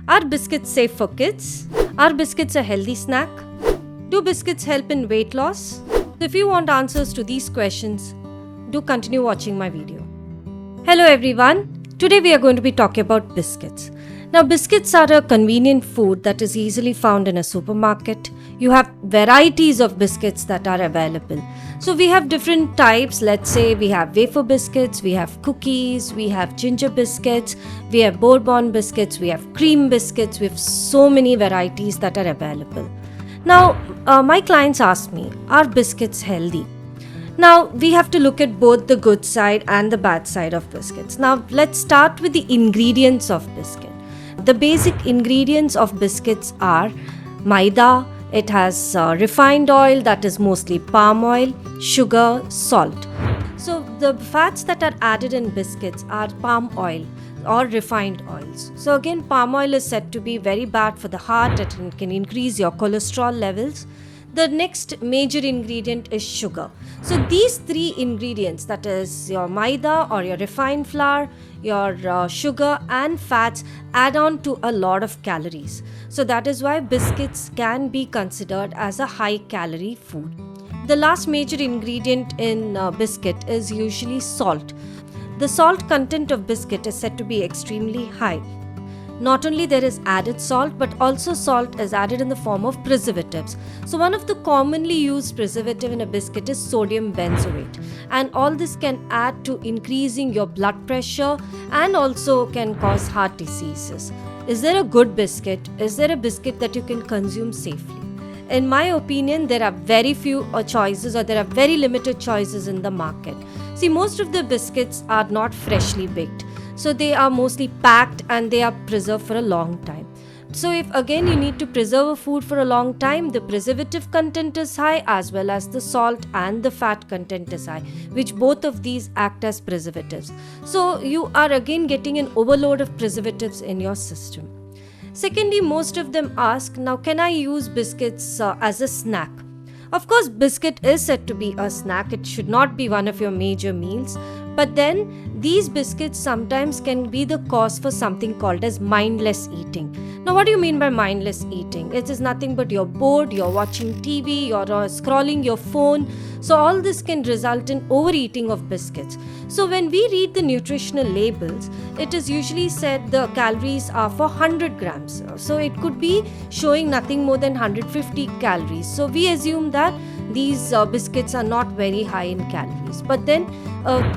Are biscuits safe for kids? Are biscuits a healthy snack? Do biscuits help in weight loss? If you want answers to these questions, do continue watching my video. Hello everyone. Today we are going to be talking about biscuits. Now biscuits are a convenient food that is easily found in a supermarket. You have varieties of biscuits that are available. So we have different types. Let's say we have wafer biscuits, we have cookies, we have ginger biscuits, we have bourbon biscuits, we have cream biscuits. We have so many varieties that are available. Now my clients ask me, are biscuits healthy? Now we have to look at both the good side and the bad side of biscuits. Now let's start with the ingredients of biscuit. The basic ingredients of biscuits are maida. It has refined oil, that is mostly palm oil, sugar, salt. So the fats that are added in biscuits are palm oil or refined oils. So again, palm oil is said to be very bad for the heart. It can increase your cholesterol levels. The next major ingredient is sugar. So these three ingredients, that is your maida or your refined flour, your sugar and fats, add on to a lot of calories. So that is why biscuits can be considered as a high calorie food. The last major ingredient in biscuit is usually salt. The salt content of biscuit is said to be extremely high. Not only there is added salt, but also salt is added in the form of preservatives. So one of the commonly used preservative in a biscuit is sodium benzoate, and all this can add to increasing your blood pressure and also can cause heart diseases. Is there a good biscuit? Is there a biscuit that you can consume safely? In my opinion, there are very few choices, or there are very limited choices in the market. See, most of the biscuits are not freshly baked. So they are mostly packed and they are preserved for a long time. So if again you need to preserve a food for a long time, the preservative content is high as well as the salt and the fat content is high, which both of these act as preservatives. So you are again getting an overload of preservatives in your system. Secondly, most of them ask, now can I use biscuits as a snack? Of course, biscuit is said to be a snack. It should not be one of your major meals. But then these biscuits sometimes can be the cause for something called as mindless eating. Now what do you mean by mindless eating? It is nothing but you're bored, you're watching TV, you're scrolling your phone. So all this can result in overeating of biscuits. So when we read the nutritional labels, it is usually said the calories are for 100 grams. So it could be showing nothing more than 150 calories. So we assume that these biscuits are not very high in calories. But then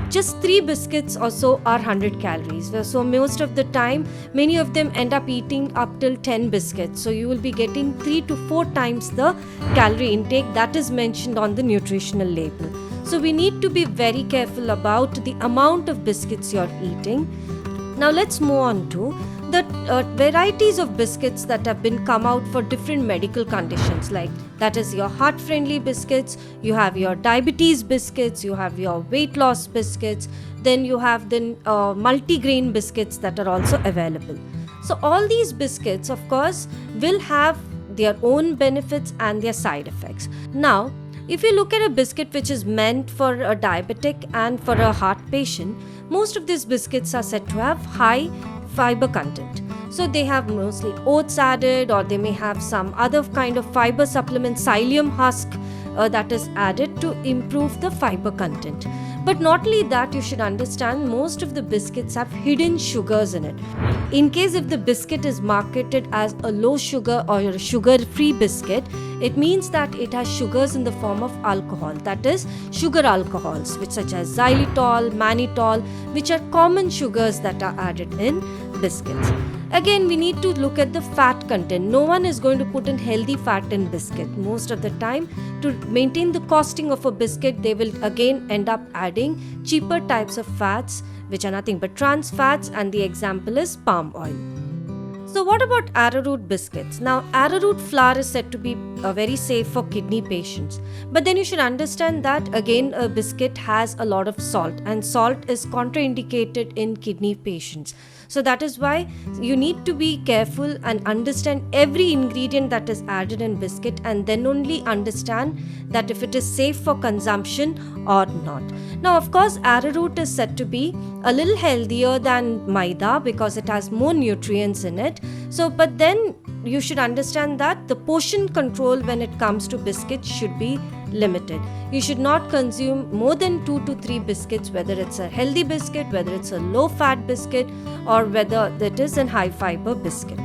just 3 biscuits or so are 100 calories. So most of the time, many of them end up eating up till 10 biscuits. So you will be getting 3 to 4 times the calorie intake that is mentioned on the nutritional label. So we need to be very careful about the amount of biscuits you're eating. Now let's move on to the varieties of biscuits that have been come out for different medical conditions, like that is your heart friendly biscuits, you have your diabetes biscuits, you have your weight loss biscuits, then you have the multi-grain biscuits that are also available. So all these biscuits of course will have their own benefits and their side effects. Now if you look at a biscuit which is meant for a diabetic and for a heart patient, most of these biscuits are said to have high fiber content. So they have mostly oats added, or they may have some other kind of fiber supplement, psyllium husk that is added to improve the fiber content. But not only that, you should understand most of the biscuits have hidden sugars in it. In case if the biscuit is marketed as a low sugar or a sugar-free biscuit, it means that it has sugars in the form of alcohol, that is sugar alcohols, which such as xylitol, mannitol, which are common sugars that are added in biscuits. Again, we need to look at the fat content. No one is going to put in healthy fat in biscuit. Most of the time, to maintain the costing of a biscuit, they will again end up adding cheaper types of fats, which are nothing but trans fats, and the example is palm oil. So what about arrowroot biscuits? Now arrowroot flour is said to be very safe for kidney patients. But then you should understand that again a biscuit has a lot of salt, and salt is contraindicated in kidney patients. So that is why you need to be careful and understand every ingredient that is added in biscuit, and then only understand that if it is safe for consumption or not. Now of course arrowroot is said to be a little healthier than maida because it has more nutrients in it. So but then you should understand that the portion control when it comes to biscuits should be limited. You should not consume more than 2 to 3 biscuits, whether it's a healthy biscuit, whether it's a low fat biscuit, or whether it is a high fiber biscuit.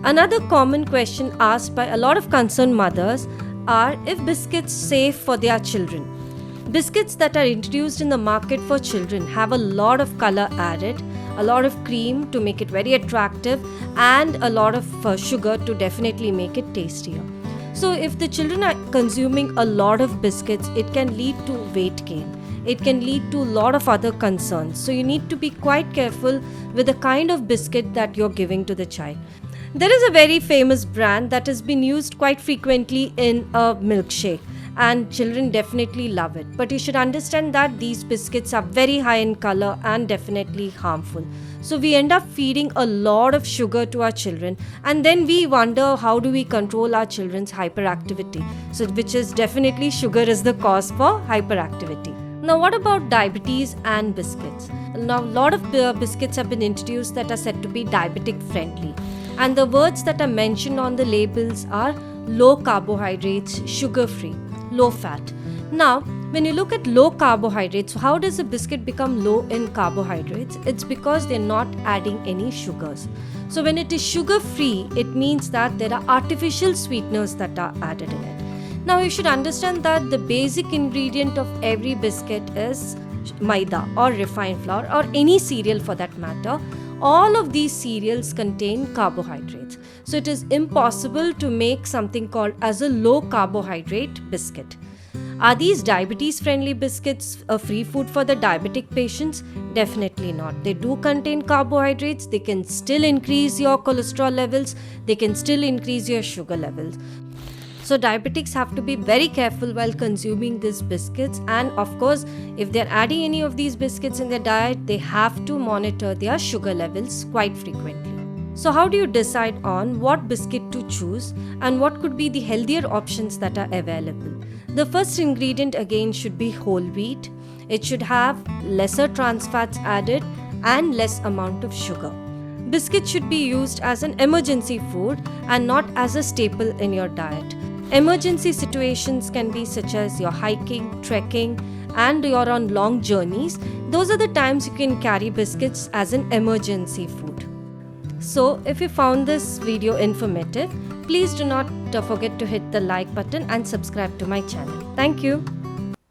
Another common question asked by a lot of concerned mothers are if biscuits safe for their children. Biscuits that are introduced in the market for children have a lot of color added, a lot of cream to make it very attractive, and a lot of sugar to definitely make it tastier. So if the children are consuming a lot of biscuits, it can lead to weight gain. It can lead to a lot of other concerns. So you need to be quite careful with the kind of biscuit that you're giving to the child. There is a very famous brand that has been used quite frequently in a milkshake, and children definitely love it. But you should understand that these biscuits are very high in color and definitely harmful. So we end up feeding a lot of sugar to our children, and then we wonder how do we control our children's hyperactivity. So which is definitely sugar is the cause for hyperactivity. Now what about diabetes and biscuits? Now a lot of biscuits have been introduced that are said to be diabetic friendly, and the words that are mentioned on the labels are low carbohydrates, sugar free, low fat. Now when you look at low carbohydrates, how does a biscuit become low in carbohydrates? It's because they're not adding any sugars. So when it is sugar free, it means that there are artificial sweeteners that are added in it. Now you should understand that the basic ingredient of every biscuit is maida or refined flour or any cereal for that matter. All of these cereals contain carbohydrates. So it is impossible to make something called as a low carbohydrate biscuit. Are these diabetes friendly biscuits a free food for the diabetic patients? Definitely not. They do contain carbohydrates. They can still increase your cholesterol levels. They can still increase your sugar levels. So diabetics have to be very careful while consuming these biscuits, and of course if they're adding any of these biscuits in their diet, they have to monitor their sugar levels quite frequently. So how do you decide on what biscuit to choose and what could be the healthier options that are available? The first ingredient again should be whole wheat. It should have lesser trans fats added and less amount of sugar. Biscuit should be used as an emergency food and not as a staple in your diet. Emergency situations can be such as you're hiking, trekking, and you're on long journeys. Those are the times you can carry biscuits as an emergency food. So if you found this video informative, please do not forget to hit the like button and subscribe to my channel. Thank you.